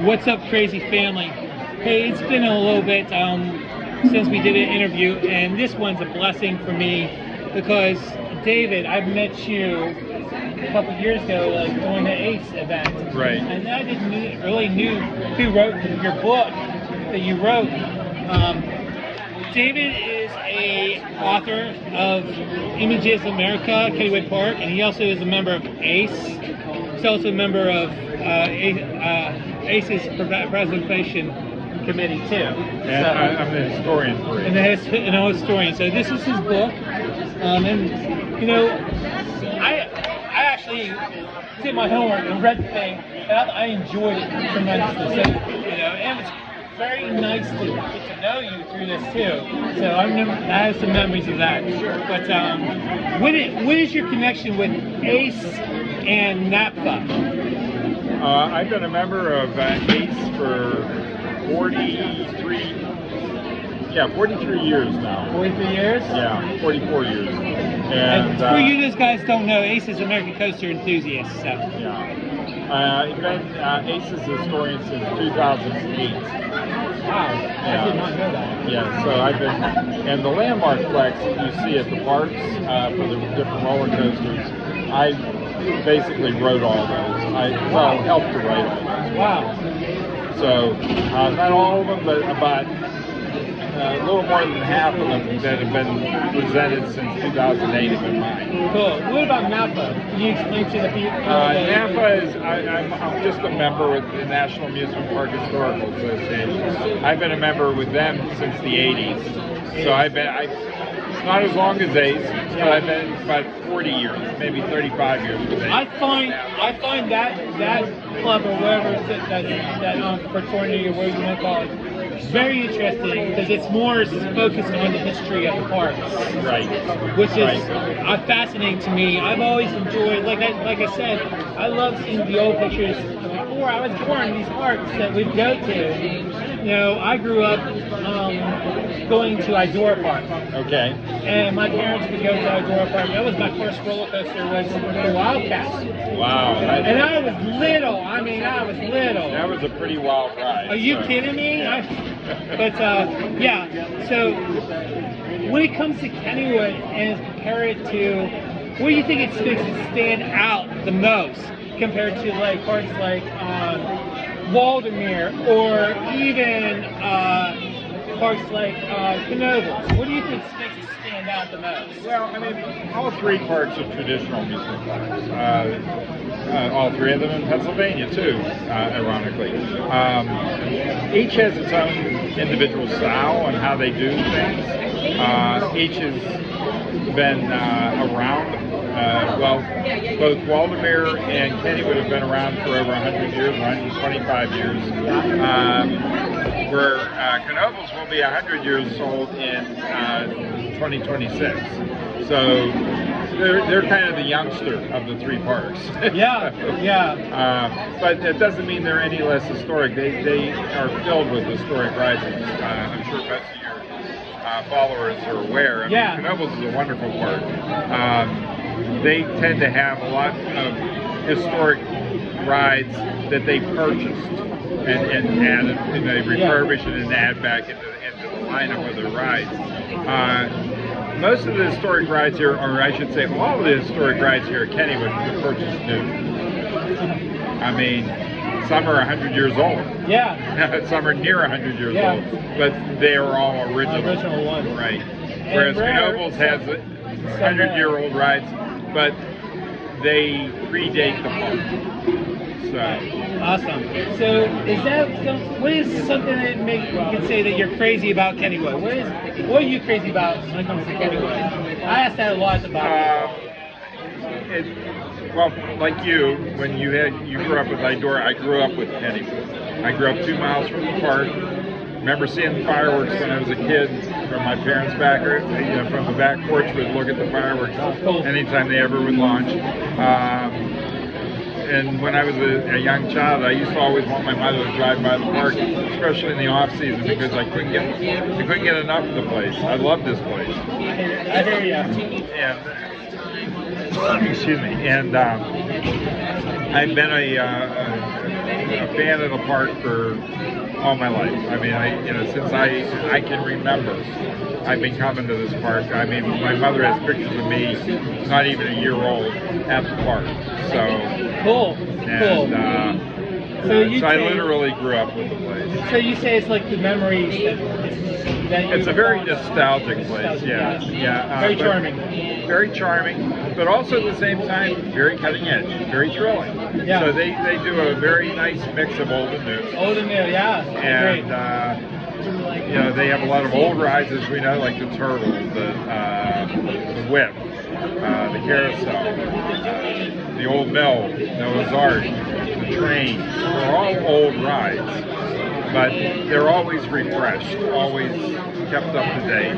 What's up, Krazy family? Hey, it's been a little bit since we did an interview, and this one's a blessing for me because, David, I met you a couple years ago, like during the ACE event. Right. And I didn't really knew who wrote your book that you wrote. David is a author of Images America, Kennywood Park, and he also is a member of ACE. He's also a member of ACE's Preservation Committee too. And I'm the historian for it. And a historian. So this is his book, and you know, I actually did my homework and read the thing, and I enjoyed it tremendously. So you know, and it's very nice to get to know you through this too. So I have some memories of that. But what is your connection with ACE and NAPFA? I've been a member of ACE for 43 years now. 43 years? Yeah, 44 years. And for you those guys don't know, ACE is American Coaster Enthusiasts. So. Yeah. I've been ACE's historian since 2008. Wow, I did not know that. Yeah, so I've been, and the landmark flex that you see at the parks for the different roller coasters, I basically wrote all those. I helped to write all those. Wow. So, not all of them, but about a little more than half of them that have been presented since 2008 have been mine. Cool. What about NAPFA? Can you explain to the people? NAPFA is, I'm just a member with the National Amusement Park Historical Association. I've been a member with them since the 80s. So not as long as ACE, but I've been about 40 years, maybe 35 years with ACE. I find that club or whatever that fraternity or whatever you want to call it very interesting because it's more focused on the history of the parks. Right. Which is fascinating to me. I've always enjoyed, like I said, I love seeing the old pictures before I was born. These parks that we'd go to. You know, I grew up going to Idora Park. Okay. And my parents would go to Idora Park. That was my first roller coaster, was the Wildcats. Wow. And I was little. I mean, I was little. That was a pretty wild ride. Are you kidding me? Yeah. So when it comes to Kennywood and compare it to, what do you think it makes it stand out the most compared to like parks like Waldermere or even parks like Knoebels? What do you think makes it stand out the most? Well, I mean, all three parks are traditional amusement parks. All three of them in Pennsylvania too, ironically. Each has its own individual style and how they do things. Each has been around. Both Waldermere and Kennywood have been around for over 100 years, 125 years. Where Knoebels will be 100 years old in 2026. So they're kind of the youngster of the three parks. Yeah. But it doesn't mean they're any less historic. They are filled with historic rides. I'm sure most of your followers are aware. I mean, Knoebels is a wonderful park. They tend to have a lot of historic rides that they purchased and added, and they refurbish it and add back into the lineup of their rides. Most of the historic rides here, or I should say all of the historic rides here at Kennywood, were purchased new. I mean, some are 100 years old. Yeah. Some are near 100 years old, but they are all original. Original ones. Right. Whereas Knoebels has 100-year-old rides, but they predate the park. So. Awesome. So what is something that you can say that you're crazy about Kennywood? What are you crazy about when it comes to Kennywood? I ask that a lot about well, like you, when you grew up with Idora, I grew up with Kennywood. I grew up 2 miles from the park. Remember seeing the fireworks when I was a kid from my parents' back, from the back porch. Would look at the fireworks anytime they ever would launch. And when I was a young child, I used to always want my mother to drive by the park, especially in the off season, because I couldn't get enough of the place. I love this place. I hear you. And excuse me. And I've been a fan of the park for all my life. I mean, since I can remember, I've been coming to this park. I mean, my mother has pictures of me, not even a year old, at the park. So cool. So I literally grew up with the place. So you say it's like the memories that it's a very nostalgic place. Yeah. Very charming. Very charming, but also at the same time very cutting edge, very thrilling. Yeah. So they do a very nice mix of old and new. Old and new, yeah. And they have a lot of old rides, as we know, like the Turtle, the Whip, the Carousel, the Old Mill, Noah's Ark, the Train. They're all old rides, but they're always refreshed, always kept up to date.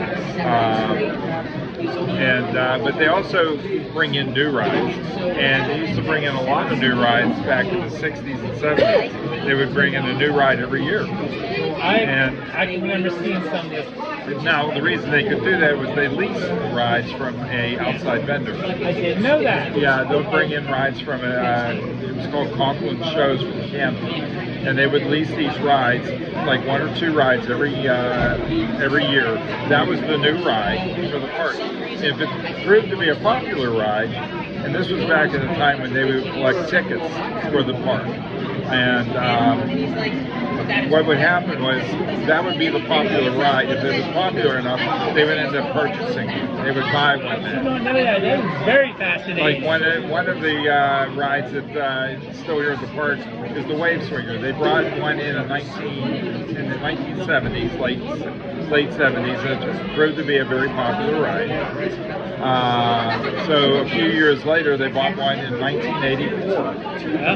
But they also bring in new rides, and they used to bring in a lot of new rides back in the 60s and 70s. They would bring in a new ride every year. I can remember seeing some of this. Now, the reason they could do that was they leased rides from a outside vendor. I didn't know that. Yeah, they'll bring in rides from it was called Conklin Shows from Camden, and they would lease these rides, like 1 or 2 rides every year. That was the new ride for the park. If it proved to be a popular ride, and this was back in the time when they would collect tickets for the park, and what would happen was that would be the popular ride. If it was popular enough, they would end up purchasing it. They would buy one then. I don't know that. That was very fascinating. Like one of the rides that is still here at the park is the Wave Swinger. They brought one in the 1970s, late 70s, and it proved to be a very popular ride. So a few years later, they bought one in 1984,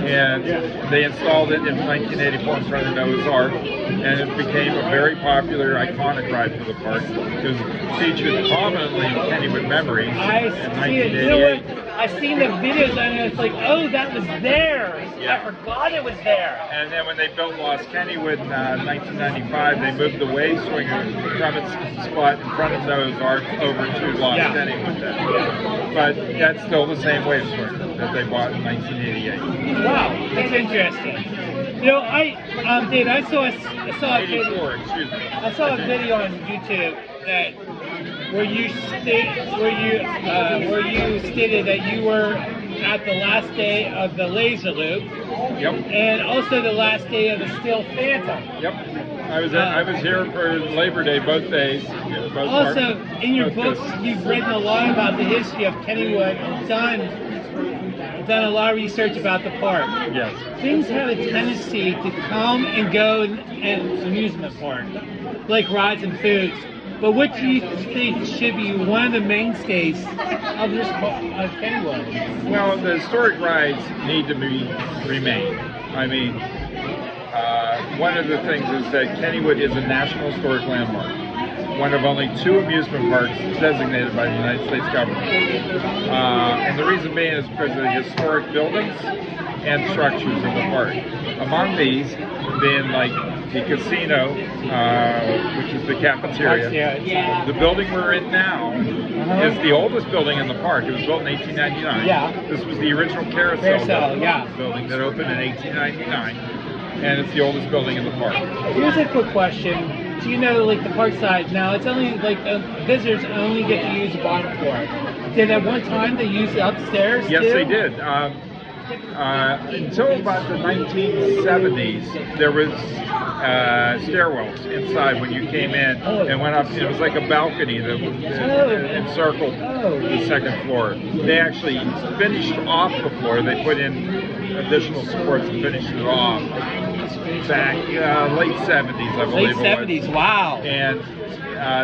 and they installed it in 1984 in front of Noah's Ark, and it became a very popular, iconic ride for the park. It was featured prominently in Kennywood Memories in 1988. You know what? I've seen the videos and it's like, oh, that was there. Yeah. I forgot it was there. And then when they built Lost Kennywood in 1995, they moved the Wave Swinger from its spot in front of Noah's Ark over to Lost Kennywood then. But that's still the same Wave Swinger that they bought in 1988. Wow, that's interesting. You know, Dave, I saw a video on YouTube that where you stated that you were at the last day of the Laser Loop. Yep. And also the last day of the Steel Phantom. Yep. I was here for Labor Day both days. Both also, in your books, you've written a lot about the history of Kennywood and done a lot of research about the park. Yes. Things have a tendency to come and go in amusement park, like rides and foods. But what do you think should be one of the mainstays of this of Kennywood? Well, the historic rides need to remain. I mean, one of the things is that Kennywood is a National Historic Landmark, one of only 2 amusement parks designated by the United States government. And the reason being is because of the historic buildings and structures of the park. Among these being like the casino, which is the cafeteria. The building we're in now is the oldest building in the park. It was built in 1899. Yeah. This was the original carousel building that opened in 1899, and it's the oldest building in the park. Here's a quick question. Do you know, like, the park size now, it's only, like, visitors only get to use the bottom floor. Did at one time they use the upstairs Yes, too? they did. Until about the 1970s, there was stairwells inside when you came in and went up. It was like a balcony that encircled the second floor. They actually finished off the floor. They put in additional supports and finished it off back late 70s, I believe. Late 70s, wow. And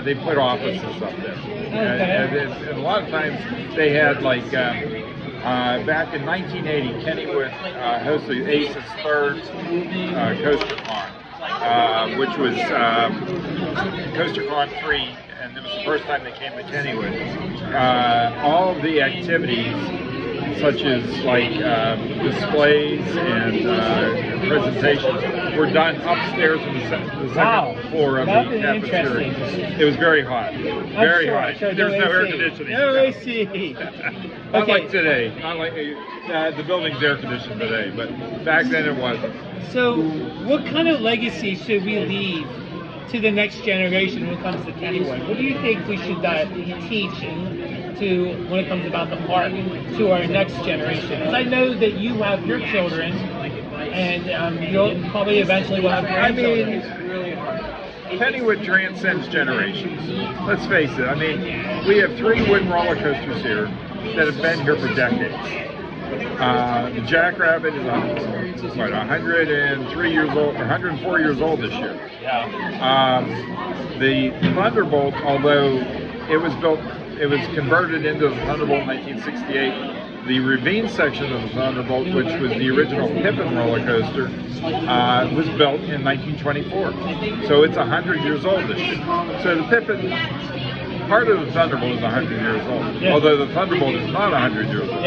they put offices up there. Okay. And a lot of times they had like back in 1980, Kennywood hosted Ace's 3rd Coaster Con, which was Coaster Con 3, and it was the first time they came to Kennywood. All of the activities such as like displays and presentations, were done upstairs in the second floor of the cafeteria. It was very hot, very hot. There was no air conditioning. No AC. Not like today. Not like the building's air conditioned today, but back then it wasn't. So, what kind of legacy should we leave to the next generation when it comes to Kennywood? What do you think we should teach when it comes about the park to our next generation? Because I know that you have your children, and you'll probably eventually will have grandchildren. Kennywood transcends generations. Let's face it. I mean, we have 3 wooden roller coasters here that have been here for decades. The Jackrabbit is 103 years old, or 104 years old this year. The Thunderbolt, although it was converted into the Thunderbolt in 1968. The ravine section of the Thunderbolt, which was the original Pippin roller coaster, was built in 1924. So it's 100 years old this year. So the Pippin, part of the Thunderbolt is 100 years old, although the Thunderbolt is not 100 years old.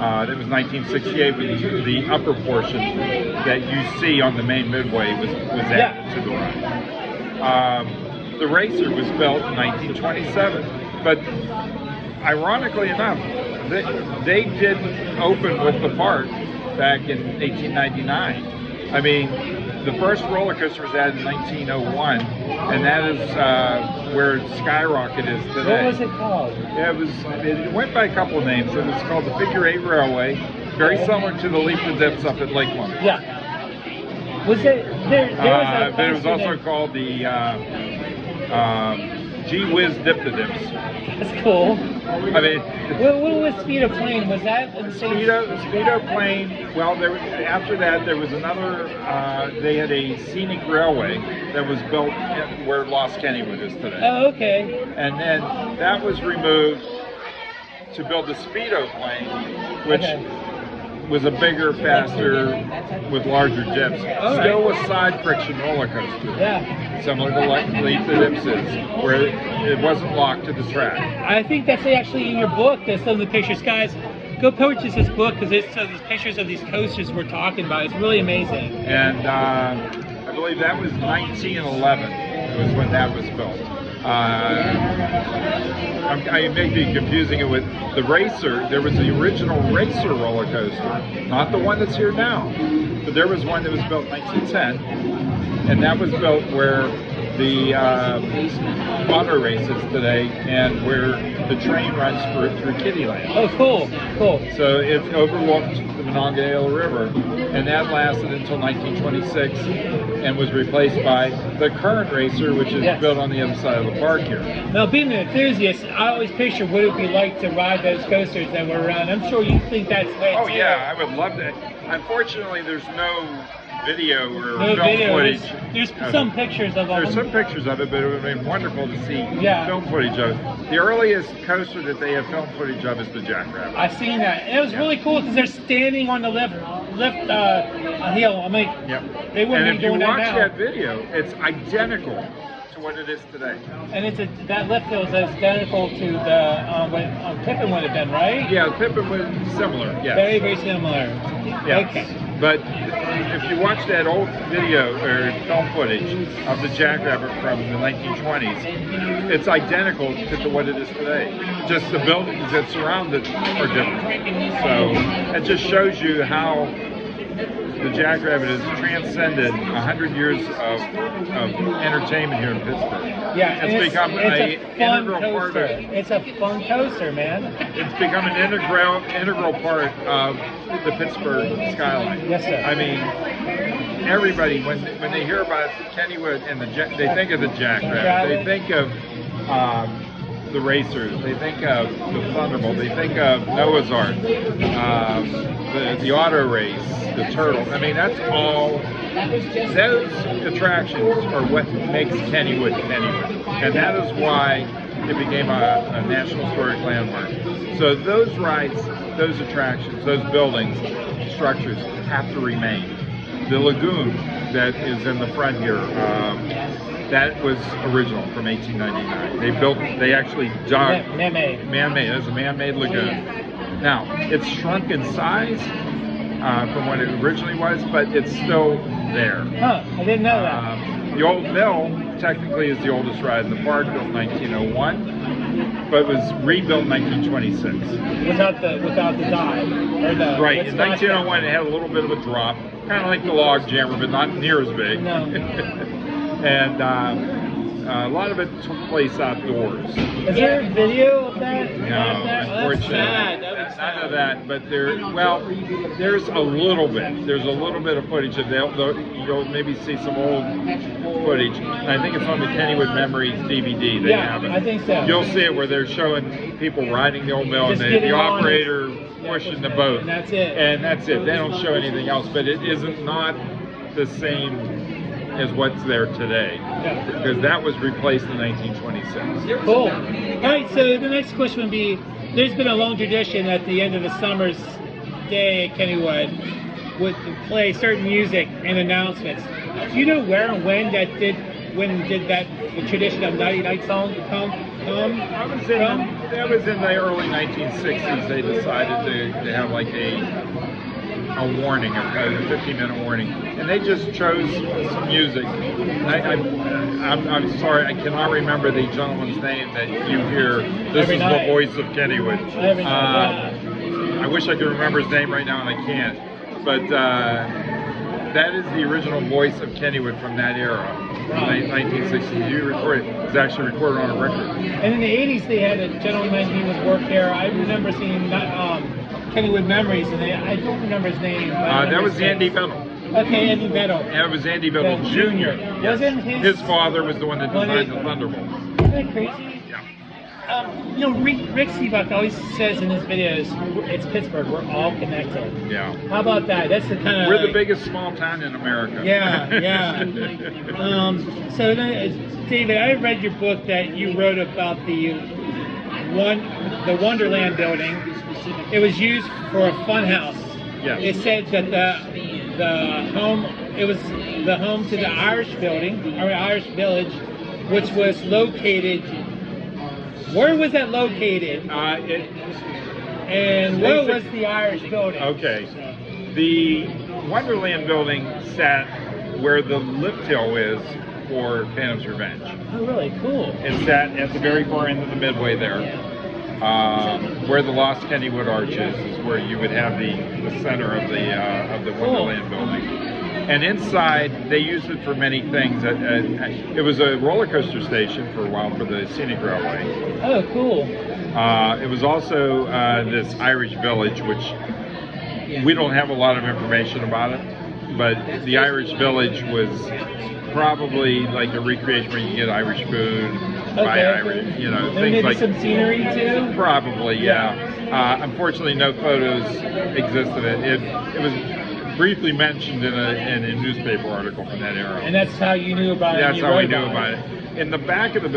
It was 1968 when the upper portion that you see on the main midway was added to the ride. The Racer was built in 1927, but ironically enough, they did open with the park back in 1899. I mean, the first roller coaster was added in 1901, and that is where Skyrocket is today. What was it called? Yeah, it went by a couple of names. It was called the Figure 8 Railway, very similar to the Leap the Dips up at Lakeland. Yeah. Was it there was but it was also called the Gee Whiz Dip the Dips. That's cool. I mean, what was Speedo Plane? Was that the same? Speedo Plane. Well, after that there was another. They had a scenic railway that was built where Lost Kennywood is today. Oh, okay. And then that was removed to build the Speedo Plane, which was a bigger, faster, with larger dips. Still a side friction roller coaster. Yeah. Similar to like Leap the Dips is, where it wasn't locked to the track. I think that's actually in your book. There's some of the pictures, guys. Go purchase this book because it's these pictures of these coasters we're talking about. It's really amazing. And I believe that was 1911 was when that was built. I may be confusing it with the Racer. There was the original Racer roller coaster, not the one that's here now, but there was one that was built in 1910, and that was built where the auto races today and where the train runs through Kittyland. Oh, cool, cool. So it overlooked the Monongahela River, and that lasted until 1926 and was replaced by the current Racer, which is built on the other side of the park here. Now, being an enthusiast, I always picture what it would be like to ride those coasters that were around. I'm sure you think that's way. Oh yeah, I would love that. Unfortunately, there's no video or film footage. There's some pictures of them. There's some pictures of it, but it would have been wonderful to see film footage of it. The earliest coaster that they have film footage of is the Jackrabbit. I've seen that. And it was really cool because they're standing on the lift hill. I mean, they wouldn't be doing that now. And if you watch that video, it's identical to what it is today. And that lift hill is identical to the what Pippin would have been, right? Yeah, Pippin was similar. Yes. Very, very similar. Yes. Okay. But if you watch that old video or film footage of the Jackrabbit from the 1920s, it's identical to what it is today. Just the buildings that surround it are different. So it just shows you how the Jackrabbit has transcended 100 years of entertainment here in Pittsburgh. Yeah, it's become an integral part of it. It's a fun coaster, man. It's become an integral part of the Pittsburgh skyline. Yes, sir. I mean, everybody when they hear about Kennywood and they think of the Jackrabbit. They think of the Racers. They think of the Thunderbolt. They think of Noah's Ark, the auto race, the turtle. I mean, that's all. Those attractions are what makes Kennywood Kennywood, and that is why it became a National Historic Landmark. So those rides, those attractions, those buildings, structures have to remain. The lagoon that is in the front here, that was original from 1899. They actually dug. Man-made. Man-made. It was a man-made lagoon. Now, it's shrunk in size from what it originally was, but it's still there. Huh, I didn't know that. The old mill technically is the oldest ride in the park, built in 1901, but was rebuilt in 1926. Without the dive or the right. In 1901, it had a little bit of a drop, kind of like the log jammer, but not near as big. No. And a lot of it took place outdoors. Is there a video of that? No, unfortunately, none of that. But there's a little bit. There's a little bit of footage of you'll maybe see some old footage. And I think it's on the Kennywood Memories DVD. They have it. I think so. You'll see it where they're showing people riding the old mill and the operator pushing the boat. And that's it. And that's it. They don't show anything else. But it isn't not the same as what's there today, because that was replaced in 1926. Cool. All right, so the next question would be, there's been a long tradition at the end of the summer's day at Kennywood would play certain music and announcements. Do you know where and when did the tradition of Nighty Night song come? That was in the early 1960s. They decided to have like a warning, a 15-minute warning, and they just chose some music. I'm sorry, I cannot remember the gentleman's name that you hear. This is the voice of Kennywood. I wish I could remember his name right now, and I can't. But that is the original voice of Kennywood from that era, 1960s. You recorded it. It was actually recorded on a record. And in the 80s, they had a gentleman. He was work here. I remember seeing Kennywood Memories, and I don't remember his name. That was Andy Bettle. Okay, Andy Bettle. Yeah, it was Andy Bettle Jr. Yes. Wasn't his father was the one that designed the Thunderbolt. Isn't that crazy? Yeah. Rick Seabuck always says in his videos, it's Pittsburgh, we're all connected. Yeah. How about that? That's the kind of... We're the biggest small town in America. Yeah. So, David, I read your book that you wrote about the Wonderland building. It was used for a fun house. Yes. It said that it was the home to the Irish building, or Irish village, which was located. Where was that located? And what was the Irish building? Okay. The Wonderland building sat where the lift hill is for Phantom's Revenge. Oh, really? Cool. It sat at the very far end of the midway there. Where the Lost Kennywood Arch is where you would have the center of the Wonderland building. And inside, they used it for many things. It was a roller coaster station for a while for the scenic railway. Oh, cool. It was also this Irish village, which we don't have a lot of information about it, but the Irish village was probably like a recreation where you get Irish food, buy Irish, things maybe like some scenery too. Probably, yeah. Unfortunately, no photos exist of it. It was briefly mentioned in a newspaper article from that era. And that's how you knew about it. That's how we knew about it. In the back of the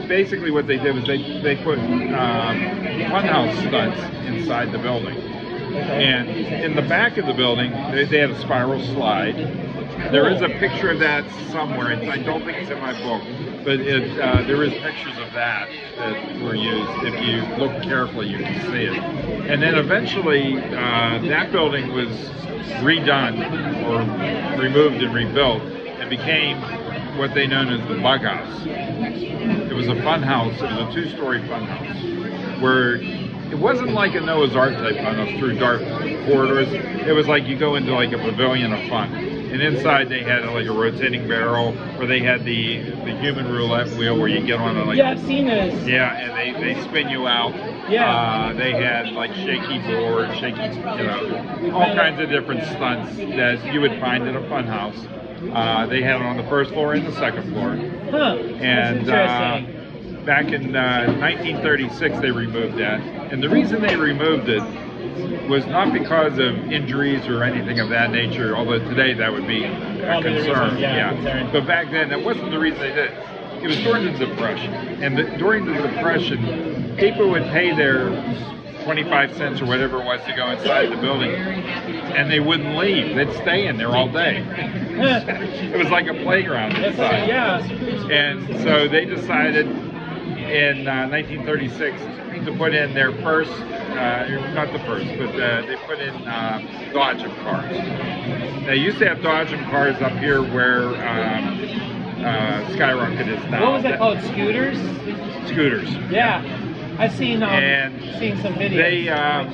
basically what they did was they put funhouse stunts inside the building. Okay. And in the back of the building, they had a spiral slide. There is a picture of that somewhere. I don't think it's in my book, but there is pictures of that were used. If you look carefully, you can see it. And then eventually, that building was redone or removed and rebuilt and became what they known as the Bug House. It was a fun house. It was a two-story fun house where it wasn't like a Noah's Ark type fun house through dark corridors. It was like you go into like a pavilion of fun. And inside they had like a rotating barrel where they had the human roulette wheel where you get on a like... Yeah, I've seen those. Yeah, and they spin you out. Yeah. They had like shaky boards, all kinds of different stunts that you would find in a fun house. They had it on the first floor and the second floor. Huh. And That's interesting. Back in 1936 they removed that. And the reason they removed it was not because of injuries or anything of that nature, although today that would be a concern. Concern. But back then, that wasn't the reason they did it. It was during the Depression. And during the Depression, people would pay their 25 cents or whatever it was to go inside the building, and they wouldn't leave. They'd stay in there all day. It was like a playground inside. Yeah. And so they decided in 1936 to put in their first not the first, but they put in Dodgem cars. They used to have Dodgem cars up here where Skyrocket is now. What was that called? Scooters? Scooters. Yeah. I've seen some videos.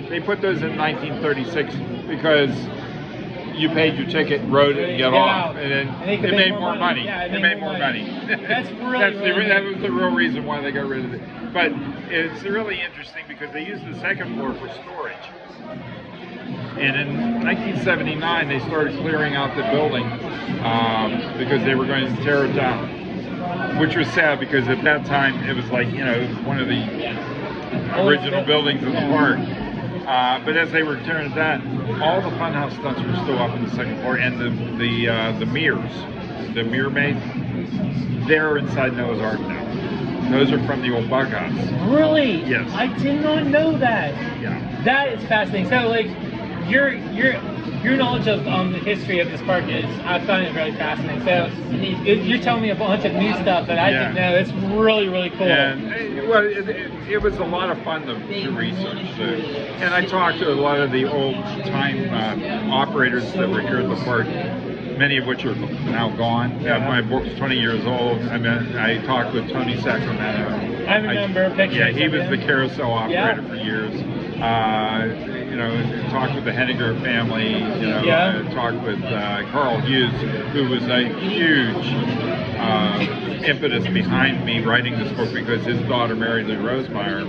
They put those in 1936 because you paid your ticket, rode it, and get off, and then it made more money. Yeah, it made more money. That's really that was the real reason why they got rid of it. But it's really interesting because they used the second floor for storage. And in 1979, they started clearing out the building because they were going to tear it down, which was sad because at that time it was like, you know, one of the original buildings in the park. But as they were tearing it down, all the funhouse stunts were still up on the second floor, and the mirrors, the mirror maids, they're inside Noah's Ark now. Those are from the old bug house. Really? Yes. I did not know that. Yeah. That is fascinating. So, like, your knowledge of the history of this park I find it really fascinating. So, you're telling me a bunch of new stuff that I didn't know. It's really, really cool. And well, it was a lot of fun to research. And I talked to a lot of the old-time operators that were here at the park, many of which are now gone. My book's 20 years old. I mean, I talked with Tony Sacramento. I remember pictures. Yeah, he was the carousel operator for years. You know, talked with the Henniger family. You know, talked with Carl Hughes, who was a huge impetus behind me writing this book because his daughter Mary Lou Rosemeyer,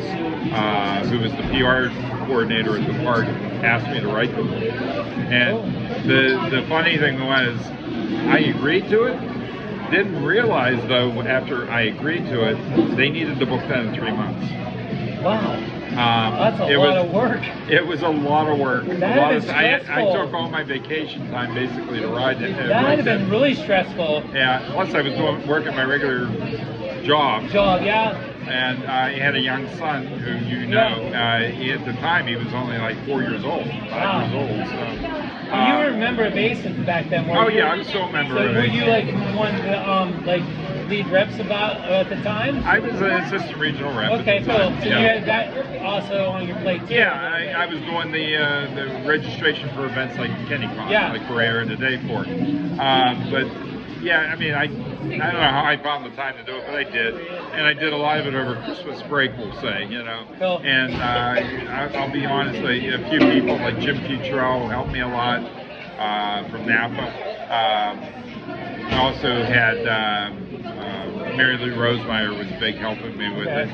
who was the PR coordinator at the park, asked me to write the book. And the funny thing was, I agreed to it. Didn't realize though, after I agreed to it, they needed the book done in 3 months. Wow. That's a lot of work. It was a lot of work. I took all my vacation time basically to write it. That would have been really stressful. Yeah. Plus, I was working my regular job. And I had a young son who, you know, at the time he was only like 4 years old, 5 years old. So. You were a member of ACES back then, weren't you? I was still a member of ACES. So were you like one of the lead reps at the time? I was an assistant regional rep. Okay, cool. So you had that also on your plate too? Yeah, I was doing the registration for events like Kennywood, like Barrier and the Dayport. But yeah, I mean, I don't know how I found the time to do it, but I did, and I did a lot of it over Christmas break, we'll say, you know. Cool. And I'll be honest, a few people like Jim Futrell helped me a lot from Napa. I also had Mary Lou Rosemeyer was a big help with me with it.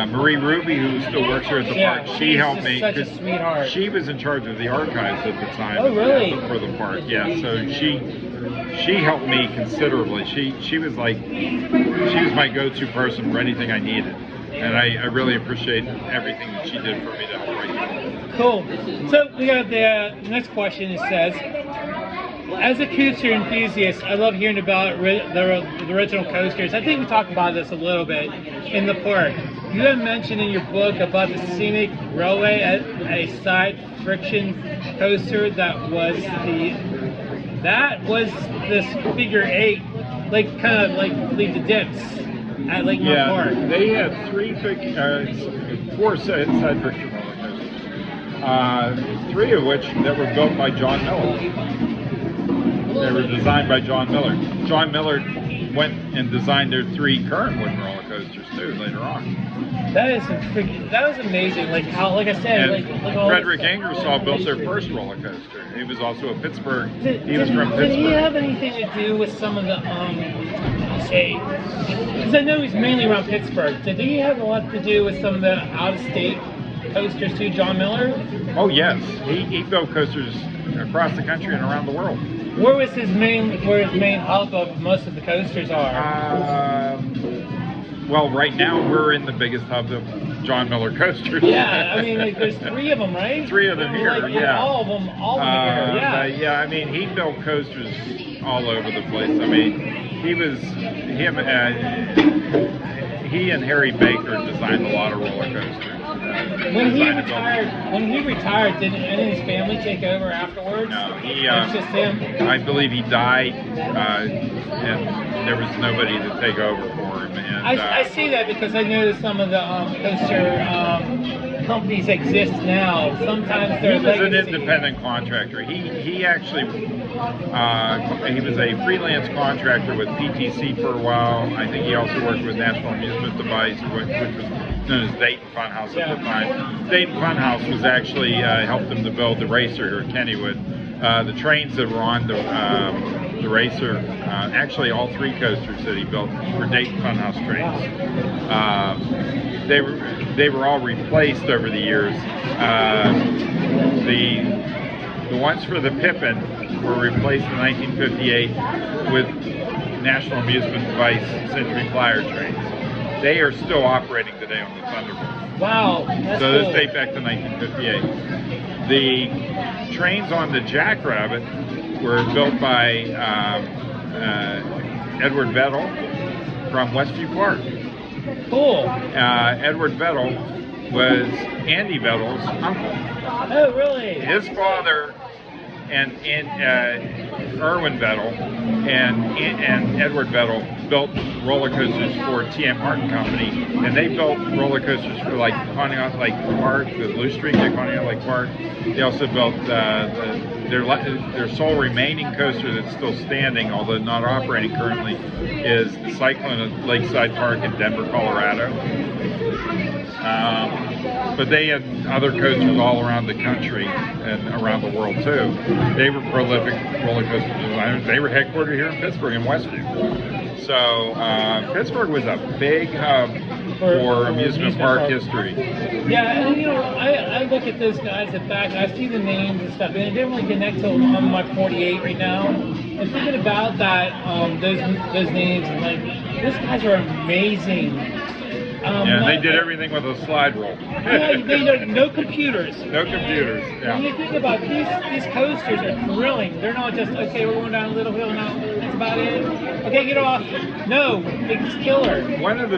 Marie Ruby, who still works here at the park, she helped me. Such a sweetheart. She was in charge of the archives at the time. Oh, really? For the park, yeah. So she helped me considerably. She was like, she was my go-to person for anything I needed. And I really appreciate everything that she did for me to help write the book. Cool. So we got the next question. It says, as a coaster enthusiast, I love hearing about the original coasters. I think we talked about this a little bit in the park. You have mentioned in your book about the Scenic Railway, a side friction coaster that was this figure 8, like kind of like lead the dips at Lake Mount Park. They had 4 side friction roller coasters, 3 of which that were built by John Miller. They were designed by John Miller. John Miller went and designed their 3 current wooden roller coasters too later on. That was amazing. Like how, like I said, like Frederick Ingersoll built their first roller coaster. He was also a Pittsburgh. He was from Pittsburgh. Did he have anything to do with some of the because I know he's mainly around Pittsburgh. Did he have a lot to do with some of the out-of-state coasters too, John Miller? Oh yes, he built coasters across the country and around the world. Where his main hub of most of the coasters are? Well, right now we're in the biggest hub of John Miller coasters. Yeah, I mean, like, there's 3 of them, right? 3 of them here, like, yeah. All of them here, yeah. Yeah, I mean, he built coasters all over the place. I mean, he and Harry Baker designed a lot of roller coasters. When he retired, did any of his family take over afterwards? No, it's just him. I believe he died, and there was nobody to take over for him. And I see that because I noticed some of the coaster companies exist now, sometimes He they're was an legacy. independent contractor. He actually he was a freelance contractor with PTC for a while. I think he also worked with National Amusement Device, which was known as Dayton Funhouse at the time. Dayton Funhouse was actually helped him to build the racer here at Kennywood. The trains that were on the racer, actually all 3 coasters that he built were Dayton Funhouse trains. They were all replaced over the years. The ones for the Pippin were replaced in 1958 with National Amusement Device Century Flyer trains. They are still operating today on the Thunderbolt. Wow, that's So cool. this date back to 1958. The trains on the Jackrabbit were built by Edward Vettel from Westview Park. Cool. Edward Vettel was Andy Vettel's uncle. Oh, really? His father and Irwin Vettel and Edward Vettel built roller coasters for T.M. Martin Company, and they built roller coasters for like Conneaut Lake Park, the Blue Streak at Conneaut Lake Park. They also built their sole remaining coaster that's still standing, although not operating currently, is the Cyclone at Lakeside Park in Denver, Colorado. But they had other coasters all around the country and around the world too. They were prolific roller coaster designers. They were headquartered here in Pittsburgh in Westview. So Pittsburgh was a big hub for amusement park history. Yeah, and I look at those guys at back, and I see the names and stuff, and it didn't really connect till I'm like 48 right now. And thinking about that, those names, and like, these guys are amazing. They did everything with a slide rule. No computers. No computers. Yeah. When you think about these coasters are thrilling. They're not just, okay, we're going down a little hill now, that's about it. Okay, get off. No, it's killer. One of the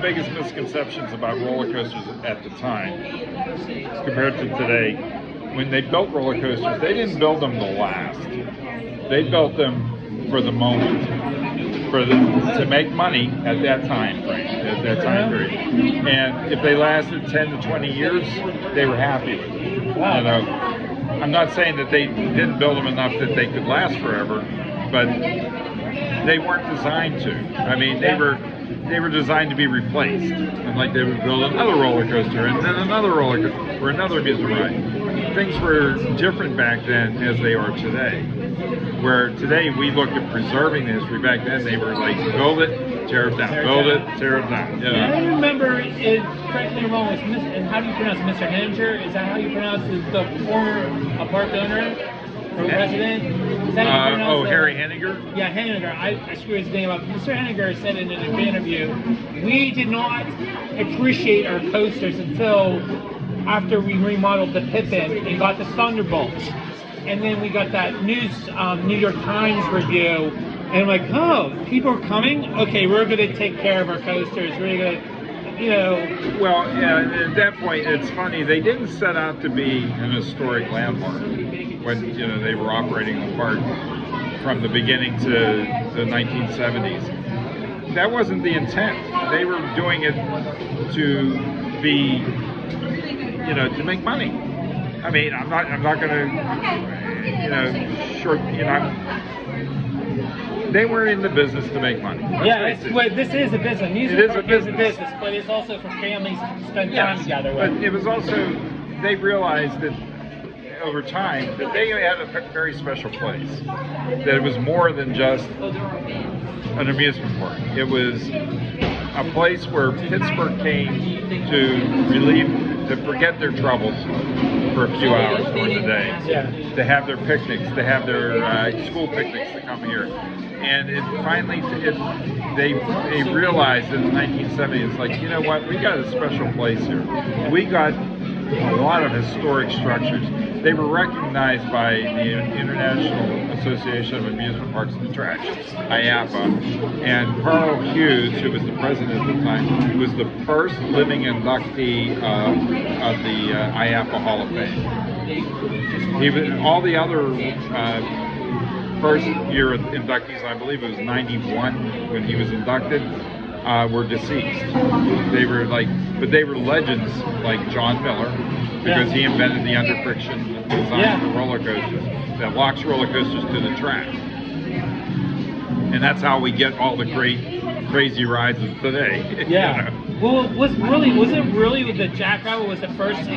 biggest misconceptions about roller coasters at the time, compared to today, when they built roller coasters, they didn't build them to last. They built them for the moment, to make money at that time frame, at that time period. And if they lasted 10 to 20 years, they were happy with it. Wow. You know, I'm not saying that they didn't build them enough that they could last forever, but they weren't designed to. I mean, they were designed to be replaced. And like they would build another roller coaster and then another roller coaster or another amusement ride. Things were different back then as they are today. Where today we look at preserving the history. Back then they were like, build it, tear it down, build it, tear it down. You know? I remember, correct me if I'm wrong, and how do you pronounce Mr. Henninger? Is that how you pronounce the former park owner or resident? Is that how you pronounce Harry Henninger? Yeah, Henninger. I screwed his name up. Mr. Henninger said in an interview, we did not appreciate our coasters until after we remodeled the Pippin and got the Thunderbolts. And then we got that New York Times review, and I'm like, oh, people are coming? Okay, we're going to take care of our coasters. We're going to, Well, yeah, at that point, it's funny. They didn't set out to be an historic landmark when, they were operating the park from the beginning to the 1970s. That wasn't the intent. They were doing it to be, to make money. I mean, I'm not going to, they were in the business to make money. This is a business. Music park is a business, but it's also for families to spend time together with. But it was also, they realized that over time that they had a very special place. That it was more than just an amusement park. It was a place where Pittsburgh came to forget their troubles for a few hours during the day, to have their picnics, to have their school picnics to come here. And they realized in the 1970s, it's like, you know what, we got a special place here. We got a lot of historic structures. They were recognized by the International Association of Amusement Parks and Attractions, IAPA, and Carl Hughes, who was the president at the time, was the first living inductee of the IAPA Hall of Fame. All the other first year inductees, I believe it was 91 when he was inducted, were deceased. They were but they were legends like John Miller, because he invented the under friction design for roller coasters that locks roller coasters to the track. And that's how we get all the great crazy rides of today. Yeah. You know? Well, was it really with the Jackrabbit was the first with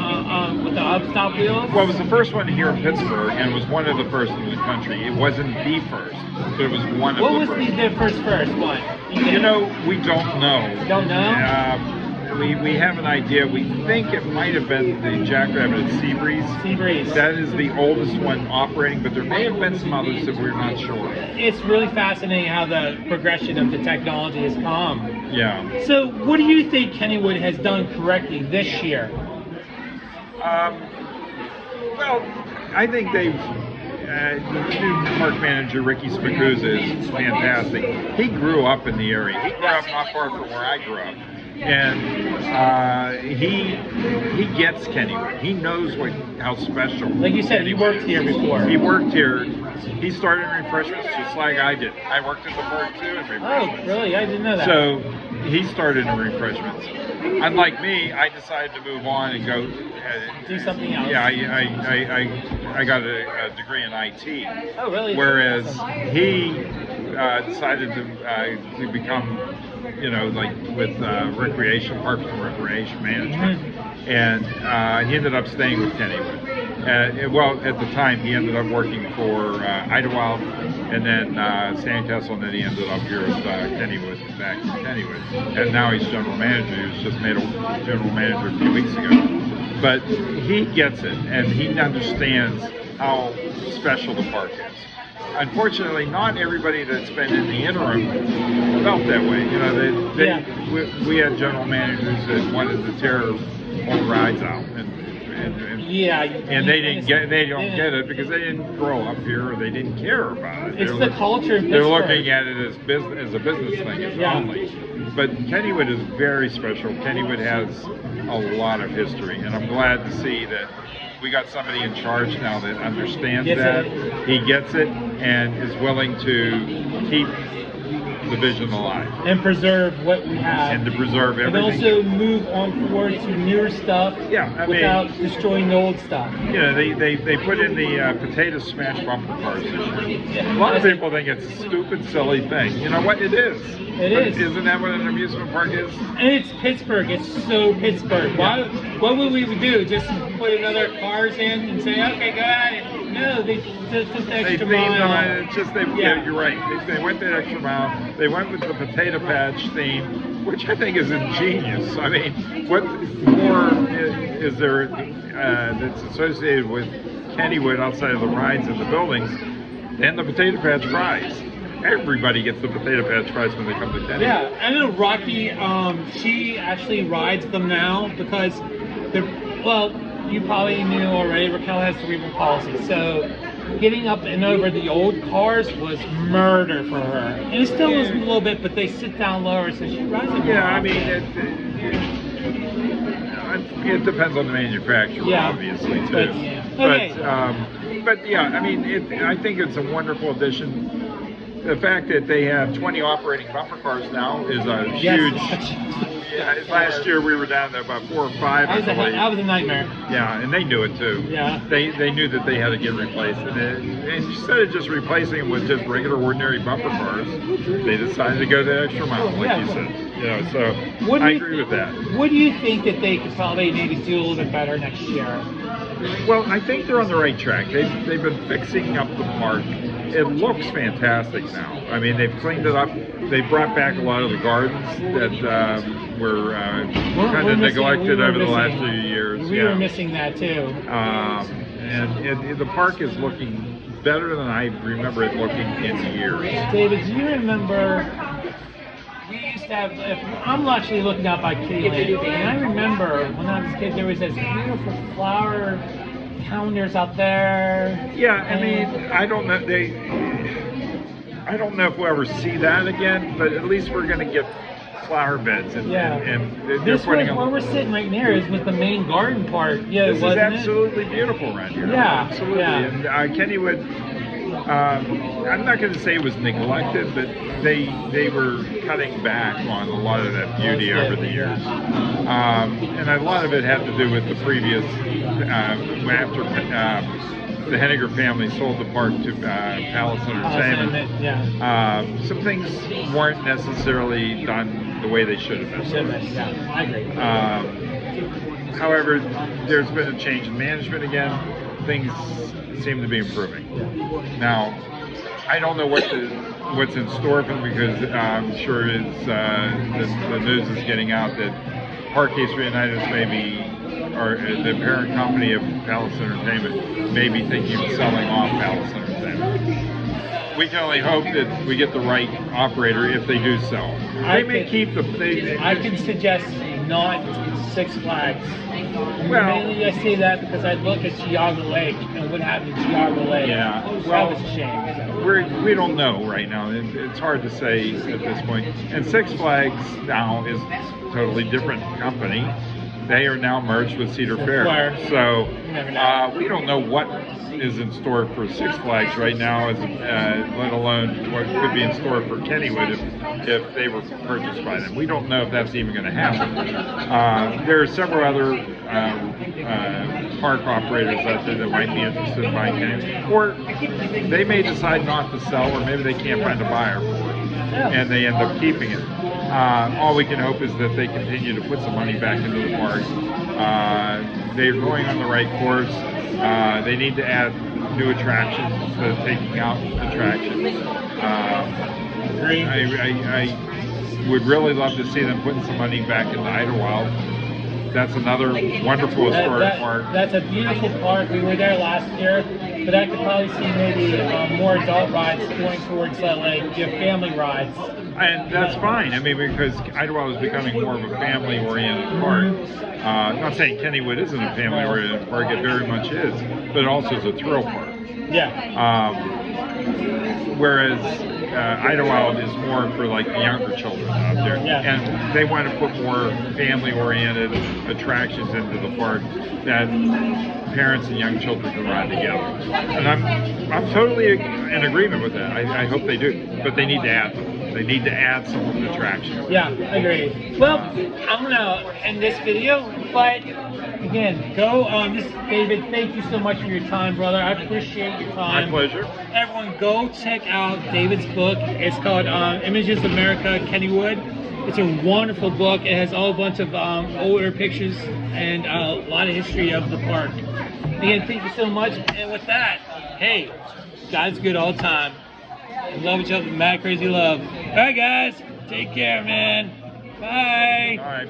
the up-stop wheels? Well, it was the first one here in Pittsburgh, and it was one of the first in the country. It wasn't the first, but it was one of the first. What was the first one? You know, we don't know. Don't know? We have an idea. We think it might have been the Jackrabbit at Seabreeze. Seabreeze. That is the oldest one operating, but there may have been some others that we're not sure. It's really fascinating how the progression of the technology has come. Yeah. So what do you think Kennywood has done correctly this year? Well, I think they've... the new park manager, Ricky Spicuzza, is fantastic. He grew up in the area. He grew up not far from where I grew up. And he gets Kennywood. He knows how special. Like you said, he worked here before. He worked here. He started in refreshments just like I did. I worked at the park too in refreshments. Oh, really? I didn't know that. So he started in refreshments. Unlike me, I decided to move on and go do something else. Yeah, I got a degree in IT. Oh, really? Whereas awesome. he decided to become, with recreation, parks and recreation management, and he ended up staying with Kennywood. Well, at the time, he ended up working for Idlewild, and then Sandcastle, and then he ended up here with Kennywood, back to Kennywood. And now he's general manager. He was just made a general manager a few weeks ago. But he gets it, and he understands how special the park is. Unfortunately, not everybody that's been in the interim felt that way. You know, we had general managers that wanted to tear old rides out, and they don't get it because they didn't grow up here, or they didn't care about it. It's the culture. They're looking at it as a business thing only. But Kennywood is very special. Kennywood has a lot of history, and I'm glad to see that we got somebody in charge now that understands that. He gets it and is willing to keep the vision alive. And preserve what we have. And to preserve everything. And also move on forward to newer stuff without destroying the old stuff. Yeah, they put in the potato smash bumper cars this year. A lot of people think it's a stupid, silly thing. You know what? It is. It is. Isn't that what an amusement park is? And it's Pittsburgh. It's so Pittsburgh. Why? What would we do? Just put another cars in and say, okay, go ahead. No, they just extra mile. It's just you're right. They went the extra mile. They went with the potato patch theme, which I think is ingenious. I mean, what more is there that's associated with Kennywood outside of the rides and the buildings than the potato patch fries? Everybody gets the potato patch fries when they come to Kennywood. Yeah, I know Rocky, she actually rides them now because you probably knew already, Raquel has cerebral palsy, so getting up and over the old cars was murder for her. And it still is a little bit, but they sit down lower, so she rides it. Yeah, I mean, it depends on the manufacturer, obviously, too. But yeah, I mean, I think it's a wonderful addition. The fact that they have 20 operating bumper cars now is a huge... Last year we were down to about 4 or 5. That was a nightmare. Yeah, and they knew it too. Yeah. They knew that they had to get replaced, and instead of just replacing them with just regular, ordinary bumper cars, they decided to go the extra mile, like you said. You know, so I agree with that. What do you think that they could probably maybe do a little bit better next year? Well, I think they're on the right track. They've been fixing up the park. It looks fantastic now. I mean, they've cleaned it up. They brought back a lot of the gardens that were kind of neglected over the last few years. We were missing that too. And the park is looking better than I remember it looking in years. David, do you remember? We used to have. I'm actually looking out by Kittyland, and I remember when I was a kid, there was this beautiful flower calendars out there. Yeah, I mean, I don't know. I don't know if we'll ever see that again, but at least we're going to get flower beds. And this was where we're sitting right now is with the main garden part. Yeah, this is absolutely beautiful right here. Yeah, absolutely. Yeah. And Kennywood, I'm not going to say it was neglected, but they were cutting back on a lot of that beauty over the years. And a lot of it had to do with the previous, after the Henniger family sold the park to Palace Entertainment. Some things weren't necessarily done the way they should have been. Yeah, I agree. However, there's been a change in management again. Things seem to be improving. Now, I don't know what's in store for them, because I'm sure the news is getting out that Parkcase Reunited or the parent company of Palace Entertainment, may be thinking of selling off Palace Entertainment. We can only hope that we get the right operator if they do sell. I can suggest not Six Flags. Well, mainly I say that because I look at Geauga Lake and what happened to Geauga Lake. Yeah, that was a shame. We don't know right now. It's hard to say at this point. And Six Flags now is a totally different company. They are now merged with Cedar Fair. So we don't know what is in store for Six Flags right now, let alone what could be in store for Kennywood if they were purchased by them. We don't know if that's even going to happen. There are several other park operators out there that might be interested in buying Kennywood, or they may decide not to sell, or maybe they can't find a buyer for it, and they end up keeping it. All we can hope is that they continue to put some money back into the park. They're going on the right course. They need to add new attractions instead of taking out attractions. I would really love to see them putting some money back into Idlewild. That's another wonderful historic park. That's a beautiful park. We were there last year, but I could probably see maybe more adult rides going towards like your family rides. And that's fine. I mean, because Idlewild is becoming more of a family-oriented park. Not saying Kennywood isn't a family-oriented park; it very much is, but it also is a thrill park. Yeah. Whereas Idlewild is more for like the younger children out there, and they want to put more family-oriented attractions into the park that parents and young children can ride together. And I'm totally in agreement with that. I hope they do, but they need to add them. They need to add some attractions. Yeah, I agree. Well, I'm gonna end this video, but again, go. This is David. Thank you so much for your time, brother. I appreciate your time. My pleasure. Everyone, go check out David's book. It's called Images of America, Kennywood. It's a wonderful book. It has all a bunch of older pictures and a lot of history of the park. Again, thank you so much. And with that, hey, God's good all the time. Love each other, mad crazy love. All right, guys, take care, man. Bye. All right.